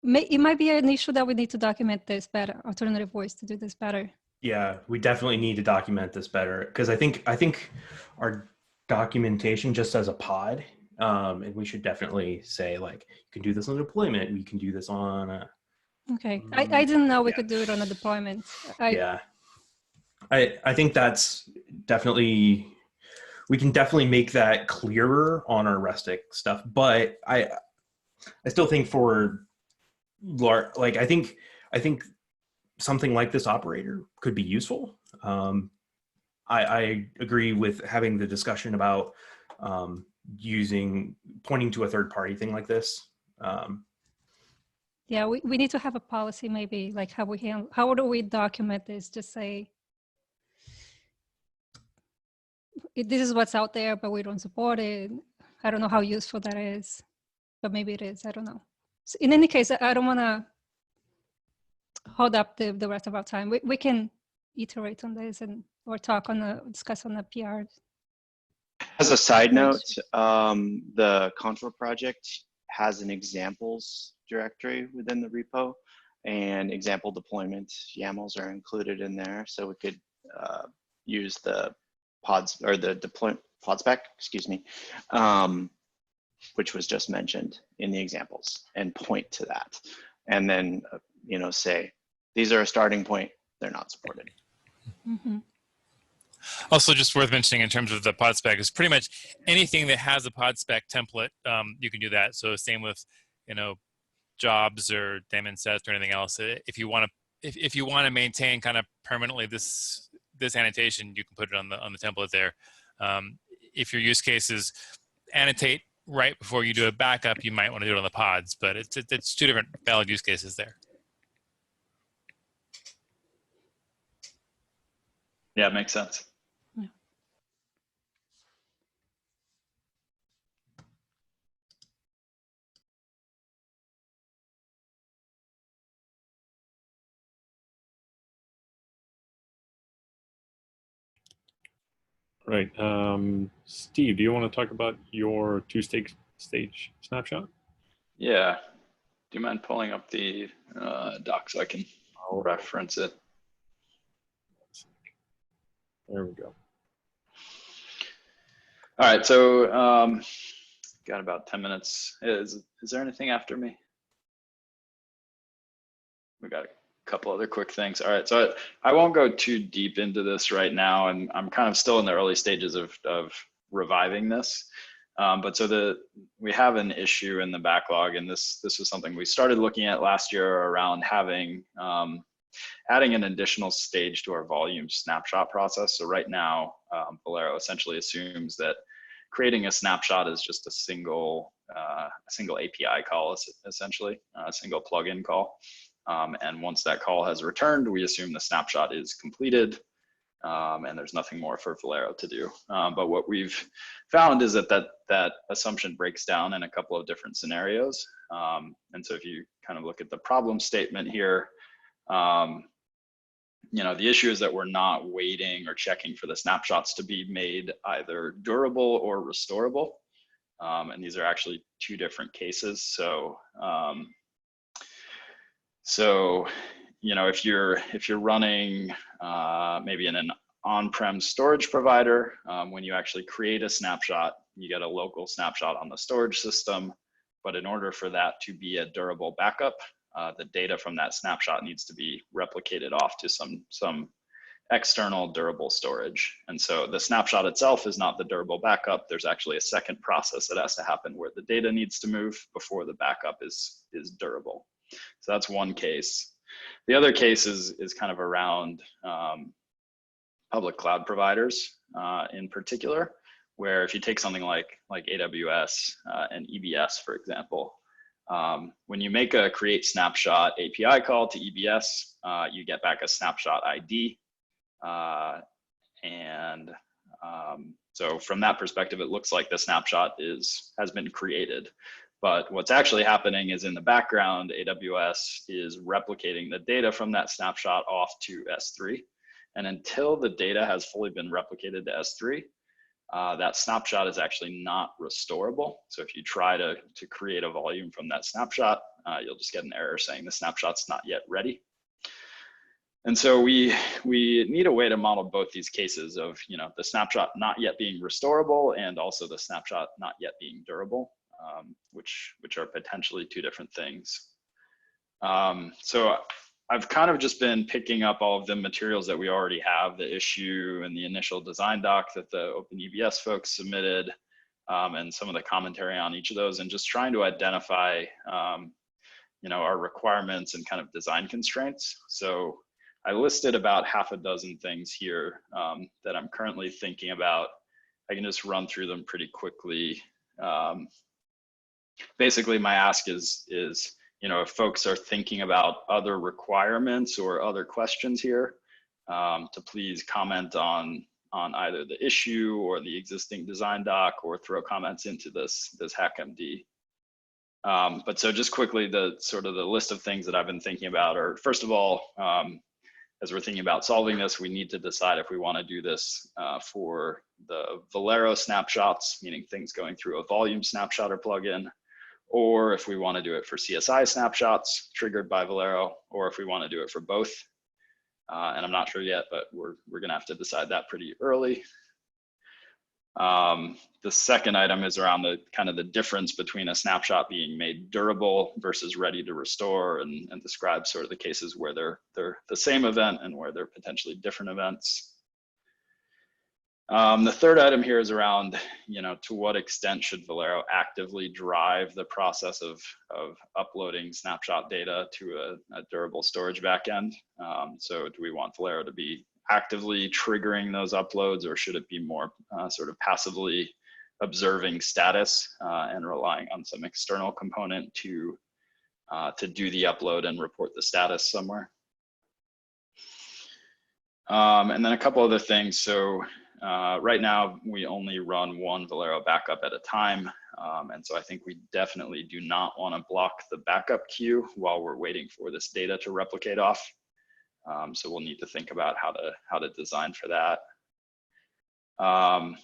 It might be an issue that we need to document this better. Alternative ways to do this better. Yeah, we definitely need to document this better, because I think our documentation just as a pod. And we should definitely say, like, you can do this on a deployment. We can do this on a. Okay, I didn't know we could do it on a deployment. I think that's definitely, we can definitely make that clearer on our Rustic stuff. But I still think for like, I think something like this operator could be useful. I agree with having the discussion about pointing to a third party thing like this. Yeah, we need to have a policy, maybe, like how do we document this? Just say, this is what's out there, but we don't support it. I don't know how useful that is, but maybe it is. I don't know. So in any case, I don't want to hold up the rest of our time. We can iterate on this or discuss on the PR. As a side note, the Contour project has an examples directory within the repo, and example deployment YAMLs are included in there. So we could use the pods or the deployment pod spec, excuse me, which was just mentioned in the examples, and point to that, and then say these are a starting point. They're not supported. Mm-hmm. Also, just worth mentioning in terms of the pod spec is pretty much anything that has a pod spec template, you can do that. So same with, jobs or daemon sets or anything else. If you want to maintain kind of permanently this annotation, you can put it on the template there. If your use case is annotate right before you do a backup, you might want to do it on the pods, but it's two different valid use cases there. Yeah, it makes sense. Yeah. Right. Steve, do you want to talk about your two-stage snapshot? Yeah. Do you mind pulling up the doc so I can reference it? There we go. All right. So got about 10 minutes. Is there anything after me? We got a couple other quick things. All right. So I won't go too deep into this right now, and I'm kind of still in the early stages of reviving this. But so we have an issue in the backlog, and this was something we started looking at last year around having adding an additional stage to our volume snapshot process. So right now, Velero essentially assumes that creating a snapshot is just a single API call, essentially a single plugin call. And once that call has returned, we assume the snapshot is completed. And there's nothing more for Velero to do. But what we've found is that assumption breaks down in a couple of different scenarios. And so if you kind of look at the problem statement here, the issue is that we're not waiting or checking for the snapshots to be made either durable or restorable. And these are actually two different cases. So, if you're running maybe in an on-prem storage provider, when you actually create a snapshot, you get a local snapshot on the storage system. But in order for that to be a durable backup, the data from that snapshot needs to be replicated off to some external durable storage. And so the snapshot itself is not the durable backup. There's actually a second process that has to happen where the data needs to move before the backup is durable. So that's one case. The other case is kind of around public cloud providers in particular, where if you take something like AWS and EBS, for example, when you make a create snapshot API call to EBS, you get back a snapshot ID. So from that perspective, it looks like the snapshot has been created. But what's actually happening is in the background, AWS is replicating the data from that snapshot off to S3. And until the data has fully been replicated to S3, that snapshot is actually not restorable. So if you try to create a volume from that snapshot, you'll just get an error saying the snapshot's not yet ready. And so we need a way to model both these cases of the snapshot not yet being restorable and also the snapshot not yet being durable, which are potentially two different things. So I've kind of just been picking up all of the materials that we already have, the issue and the initial design doc that the OpenEBS folks submitted, and some of the commentary on each of those, and just trying to identify, our requirements and kind of design constraints. So I listed about half a dozen things here that I'm currently thinking about. I can just run through them pretty quickly. Basically, my ask is if folks are thinking about other requirements or other questions here, to please comment on on either the issue or the existing design doc, or throw comments into this HackMD. But so just quickly, the list of things that I've been thinking about are, first of all, as we're thinking about solving this, we need to decide if we want to do this for the Velero snapshots, meaning things going through a VolumeSnapshotR plugin, or if we want to do it for CSI snapshots triggered by Velero, or if we want to do it for both. And I'm not sure yet, but we're going to have to decide that pretty early. The second item is around the kind of the difference between a snapshot being made durable versus ready to restore, and describe sort of the cases where they're the same event and where they're potentially different events. The third item here is around, to what extent should Velero actively drive the process of uploading snapshot data to a durable storage backend? So do we want Velero to be actively triggering those uploads, or should it be more sort of passively observing status and relying on some external component to do the upload and report the status somewhere? And then a couple other things. So right now we only run one Velero backup at a time. And so I think we definitely do not want to block the backup queue while we're waiting for this data to replicate off. So we'll need to think about how to design for that.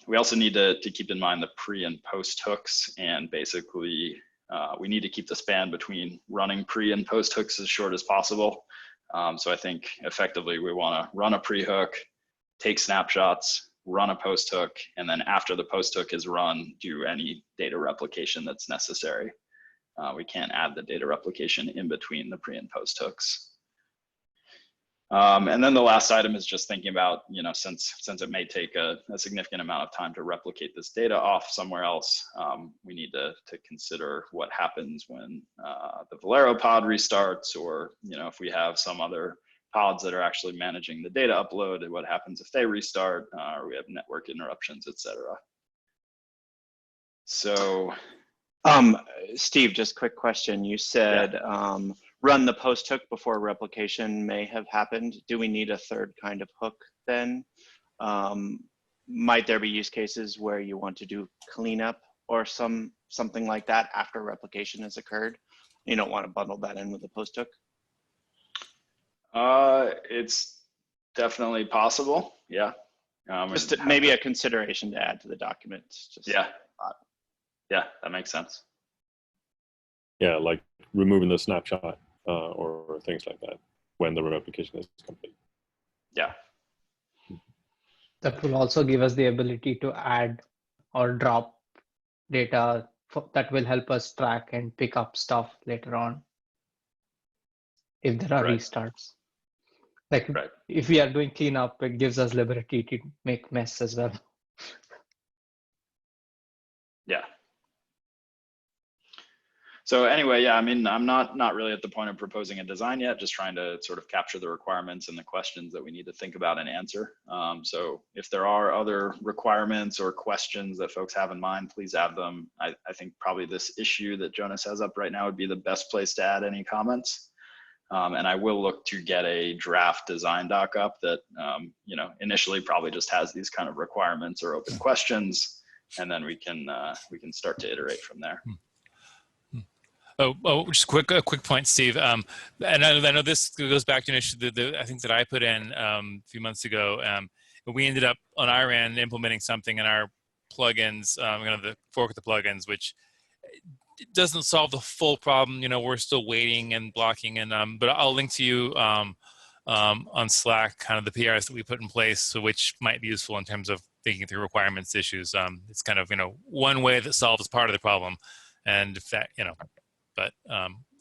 We also need to keep in mind the pre and post hooks, and basically we need to keep the span between running pre and post hooks as short as possible. So I think effectively we want to run a pre-hook, take snapshots, run a post hook, and then after the post hook is run, do any data replication that's necessary. We can't add the data replication in between the pre and post hooks. And then the last item is just thinking about, since it may take a significant amount of time to replicate this data off somewhere else, we need to consider what happens when the Velero pod restarts, or if we have some other pods that are actually managing the data upload, and what happens if they restart, or we have network interruptions, etc. So, Steve, just quick question. You said run the post hook before replication may have happened. Do we need a third kind of hook then? Might there be use cases where you want to do cleanup or something like that after replication has occurred? You don't want to bundle that in with a post hook? It's definitely possible. Yeah. Just maybe a consideration to add to the document. Yeah, that makes sense. Yeah, like removing the snapshot or things like that when the replication is complete. Yeah. That will also give us the ability to add or drop data that will help us track and pick up stuff later on if there are restarts. Like if we are doing cleanup, it gives us liberty to make mess as well. Yeah. So anyway, yeah, I mean, I'm not really at the point of proposing a design yet, just trying to sort of capture the requirements and the questions that we need to think about and answer. So if there are other requirements or questions that folks have in mind, please add them. I think probably this issue that Jonas has up right now would be the best place to add any comments. And I will look to get a draft design doc up that, initially probably just has these kind of requirements or open questions, and then we can start to iterate from there. Oh, just a quick point, Steve. And I know this goes back to an issue that I think that I put in a few months ago. We ended up on our end implementing something in our plugins, the fork of the plugins, which doesn't solve the full problem. We're still waiting and blocking, and but I'll link to you on Slack kind of the PRs that we put in place, which might be useful in terms of thinking through requirements issues. It's kind of one way that solves part of the problem, and if that but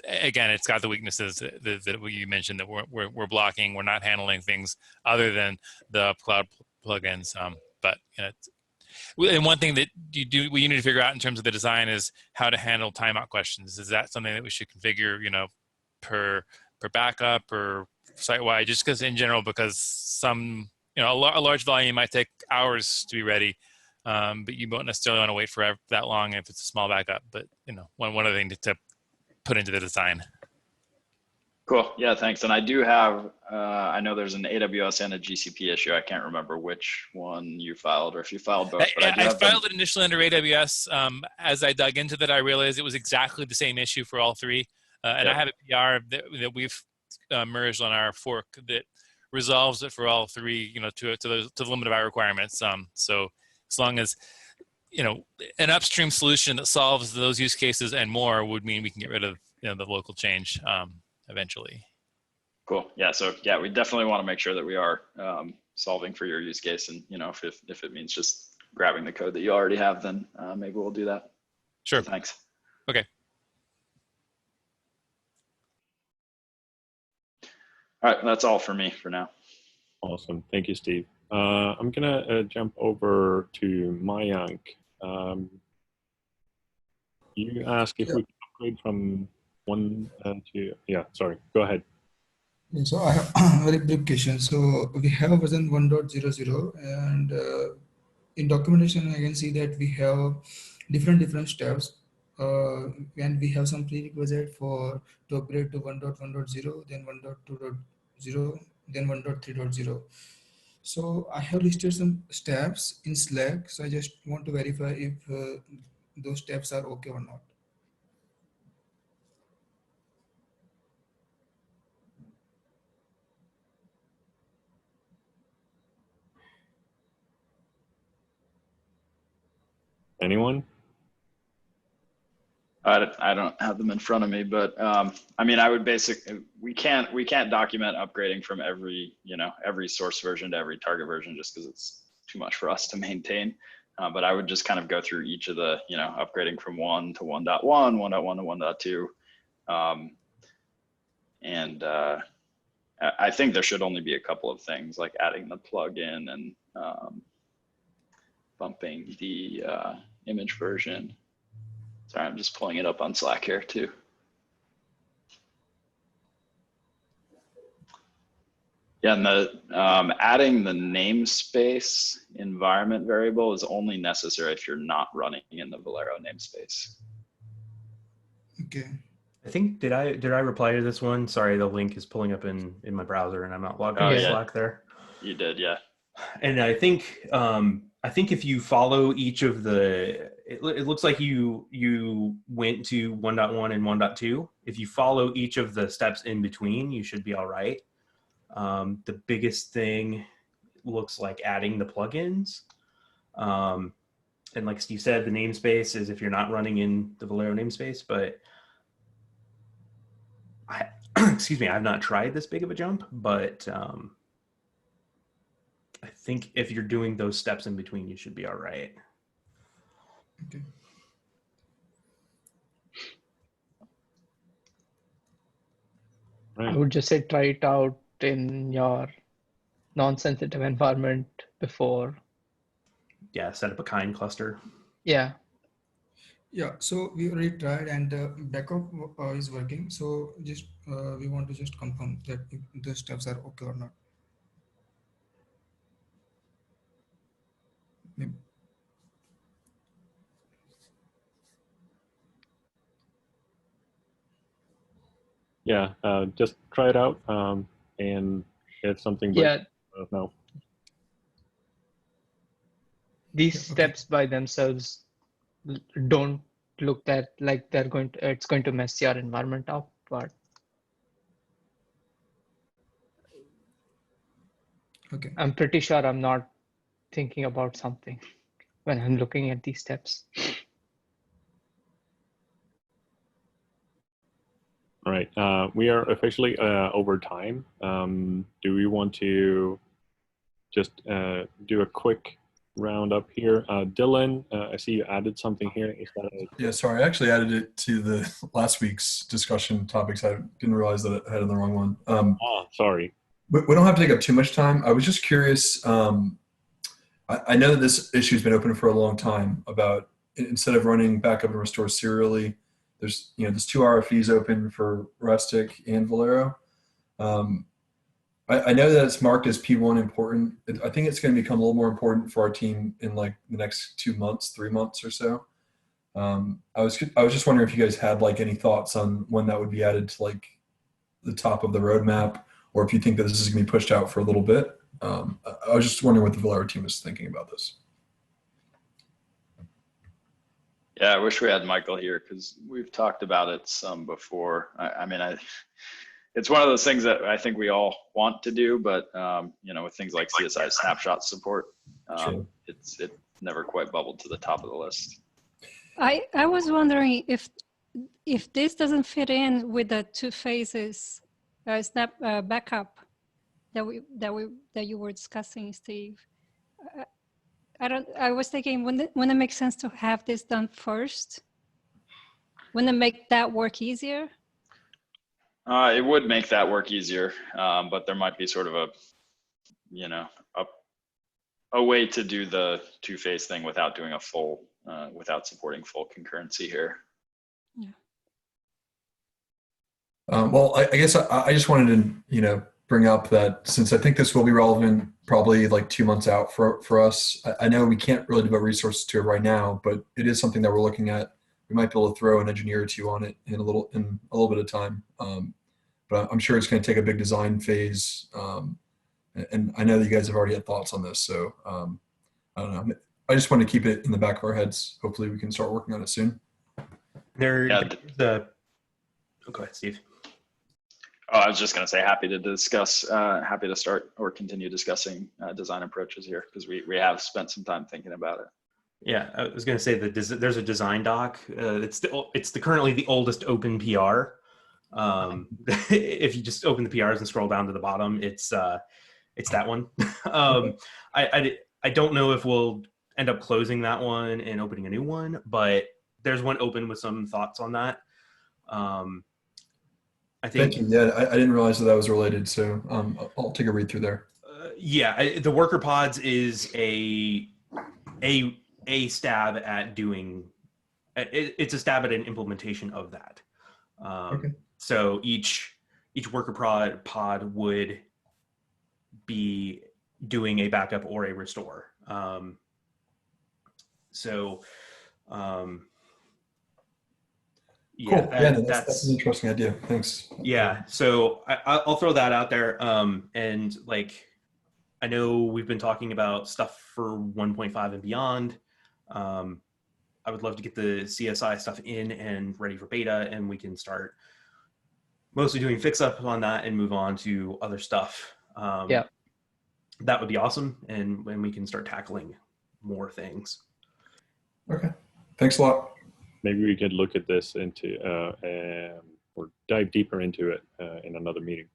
again, it's got the weaknesses that you mentioned, that we're blocking. We're not handling things other than the cloud plugins. But and one thing that we need to figure out in terms of the design is how to handle timeout questions. Is that something that we should configure, per backup or site-wide? Just because in general, because some, a large volume might take hours to be ready. But you won't necessarily want to wait for that long if it's a small backup. But one other thing to put into the design. Cool. Yeah, thanks. And I do have, I know there's an AWS and a GCP issue. I can't remember which one you filed or if you filed both. But I filed it initially under AWS. As I dug into that, I realized it was exactly the same issue for all three. And I have a PR that we've merged on our fork that resolves it for all three, to the limit of our requirements. So as long as, an upstream solution that solves those use cases and more would mean we can get rid of the local change eventually. Cool. Yeah. So yeah, we definitely want to make sure that we are solving for your use case, and if it means just grabbing the code that you already have, then maybe we'll do that. Sure. So thanks. Okay. All right. That's all for me for now. Awesome. Thank you, Steve. I'm gonna jump over to Mayank. You asked if we could upgrade from 1 to, yeah, sorry, go ahead. Yeah, so I have a very brief question. So we have version 1.00 and in documentation, I can see that we have different steps and we have some prerequisite to upgrade to 1.1.0, then 1.2.0, then 1.3.0. So I have listed some steps in Slack. So I just want to verify if those steps are okay or not. Anyone? I don't have them in front of me, but I mean, I would we can't document upgrading from every source version to every target version just because it's too much for us to maintain. But I would just kind of go through each of the, upgrading from 1 to 1.1, 1.1 to 1.2. And I think there should only be a couple of things like adding the plugin and bumping the image version. Sorry, I'm just pulling it up on Slack here too. Yeah, and adding the namespace environment variable is only necessary if you're not running in the Velero namespace. Okay. I think, did I reply to this one? Sorry, the link is pulling up in my browser and I'm not logged into Slack there. You did, yeah. And I think if you follow each of the, it looks like you went to 1.1 and 1.2. If you follow each of the steps in between, you should be all right. The biggest thing looks like adding the plugins. And like Steve said, the namespace is if you're not running in the Velero namespace, but excuse me, I've not tried this big of a jump, but I think if you're doing those steps in between, you should be all right. Okay. I would just say try it out in your non-sensitive environment before. Yeah, set up a kind cluster. Yeah. Yeah, so we already tried and the backup is working. So just we want to just confirm that if the steps are okay or not. Maybe. Yeah, just try it out and if something breaks, no. These steps by themselves don't look that like it's going to mess your environment up, but Okay. I'm pretty sure I'm not thinking about something when I'm looking at these steps. All right, we are officially over time. Do we want to just do a quick roundup here? Dylan, I see you added something here. Is that yeah, sorry, I actually added it to the last week's discussion topics. I didn't realize that I had the wrong one. Sorry. We don't have to take up too much time. I was just curious. I know that this issue has been open for a long time about instead of running backup and restore serially, there's two RFEs open for Rustic and Velero. I know that it's marked as P1 important. I think it's going to become a little more important for our team in like the next 2 months, 3 months or so. I was just wondering if you guys had like any thoughts on when that would be added to like the top of the roadmap, or if you think that this is going to be pushed out for a little bit. I was just wondering what the Velero team is thinking about this. Yeah, I wish we had Michael here because we've talked about it some before. It's one of those things that I think we all want to do, but you know, with things like CSI snapshot support, Sure. it never quite bubbled to the top of the list. I was wondering if this doesn't fit in with the two phases backup that you were discussing, Steve. I was thinking, wouldn't it make sense to have this done first? Wouldn't it make that work easier? It would make that work easier, but there might be sort of a way to do the two-phase thing without doing a full, without supporting full concurrency here. Yeah. Well, I guess I just wanted to, bring up that since I think this will be relevant probably like 2 months out for us, I know we can't really devote resources to it right now, but it is something that we're looking at. We might be able to throw an engineer or two on it in a little bit of time. But I'm sure it's going to take a big design phase. And I know that you guys have already had thoughts on this. So I don't know. I just want to keep it in the back of our heads. Hopefully we can start working on it soon. Go ahead, Steve. Oh, I was just going to say happy to start or continue discussing design approaches here because we have spent some time thinking about it. Yeah, I was going to say that there's a design doc. It's currently the oldest open PR. If you just open the PRs and scroll down to the bottom, it's that one. I don't know if we'll end up closing that one and opening a new one, but there's one open with some thoughts on that. I think. Thank you. Yeah, I didn't realize that was related, so I'll take a read through there. The worker pods is a stab at doing. It's a stab at an implementation of that. Okay. So each worker pod would be doing a backup or a restore. Cool. That's an interesting idea. Thanks. Yeah. So I'll throw that out there. And like, I know we've been talking about stuff for 1.5 and beyond. I would love to get the CSI stuff in and ready for beta, and we can start mostly doing fix up on that and move on to other stuff. Yeah. That would be awesome. And when we can start tackling more things. Okay. Thanks a lot. Maybe we could look at this or dive deeper into it in another meeting.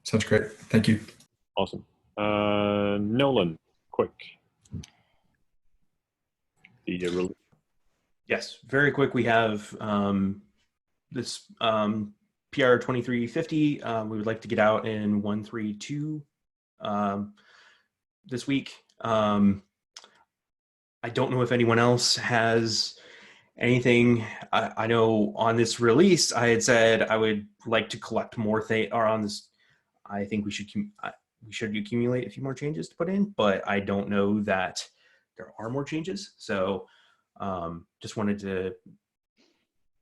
Sounds great. Thank you. Awesome. Nolan, quick. Yes, very quick. We have this PR 2350. We would like to get out in 132 this week. I don't know if anyone else has anything. I know on this release, I had said I would like to collect more things, or on this, I think we should accumulate a few more changes to put in, but I don't know that there are more changes. So just wanted to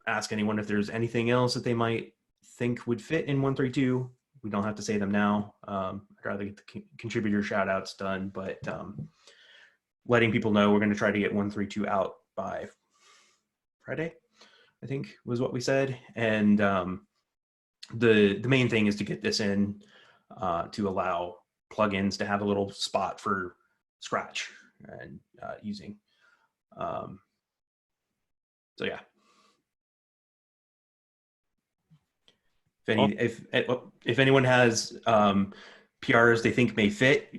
ask anyone if there's anything else that they might think would fit in 132. We don't have to say them now. I'd rather get the contributor shout outs done, but letting people know we're going to try to get 132 out by Friday, I think was what we said. And the main thing is to get this in to allow plugins to have a little spot for Scratch and using. So yeah. If anyone has PRs they think may fit,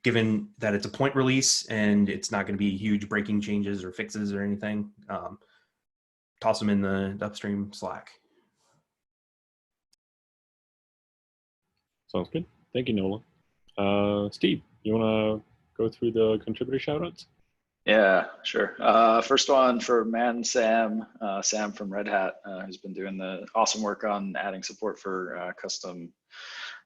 given that it's a point release and it's not going to be huge breaking changes or fixes or anything, toss them in the upstream Slack. Sounds good. Thank you, Nolan. Steve, you want to go through the contributor shoutouts? Yeah, sure. First one for Sam from Red Hat, who's been doing the awesome work on adding support for custom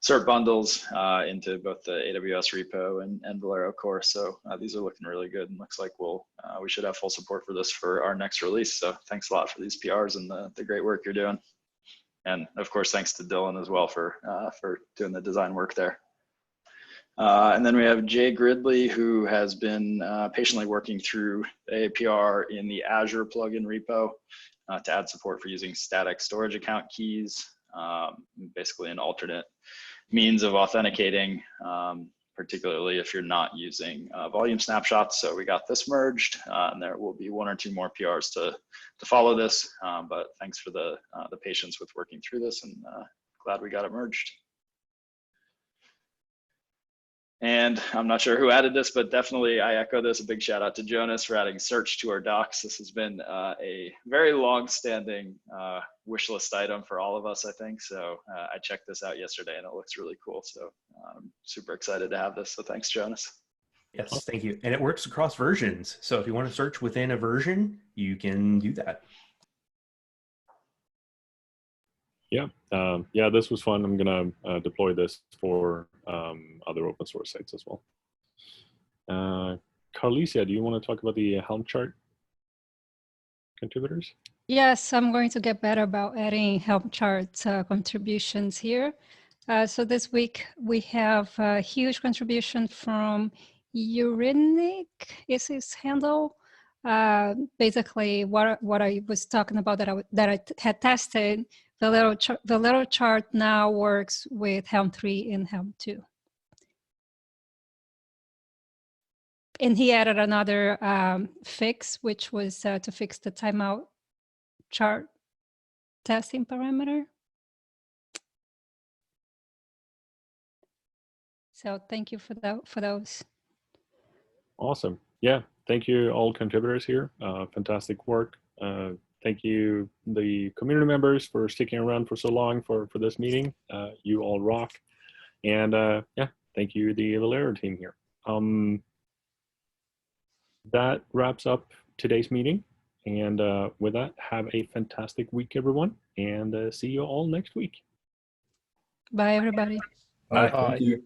cert bundles into both the AWS repo and Velero core. So these are looking really good, and looks like we should have full support for this for our next release. So thanks a lot for these PRs and the great work you're doing. And of course, thanks to Dylan as well for doing the design work there. And then we have Jay Gridley, who has been patiently working through the APR in the Azure plugin repo to add support for using static storage account keys, basically an alternate means of authenticating, particularly if you're not using volume snapshots. So we got this merged, and there will be 1 or 2 more PRs to follow this. But thanks for the patience with working through this, and glad we got it merged. And I'm not sure who added this, but definitely I echo this. A big shout out to Jonas for adding search to our docs. This has been a very long-standing wish list item for all of us, I think. So I checked this out yesterday and it looks really cool. So I'm super excited to have this. So thanks, Jonas. Yes, thank you. And it works across versions. So if you want to search within a version, you can do that. Yeah, yeah, this was fun. I'm gonna deploy this for other open source sites as well. Carlisia, do you want to talk about the Helm chart contributors? Yes, I'm going to get better about adding Helm chart contributions here. So this week we have a huge contribution from Urinik, is his handle. Basically, what I was talking about that I had tested. Velero chart now works with Helm 3 and Helm 2. And he added another fix, which was to fix the timeout chart testing parameter. So thank you for those. Awesome. Yeah, thank you all contributors here. Fantastic work. Thank you, the community members, for sticking around for so long for this meeting. You all rock. And yeah, thank you, the Velero team here. That wraps up today's meeting. And with that, have a fantastic week, everyone. And see you all next week. Bye, everybody. All right, thank you.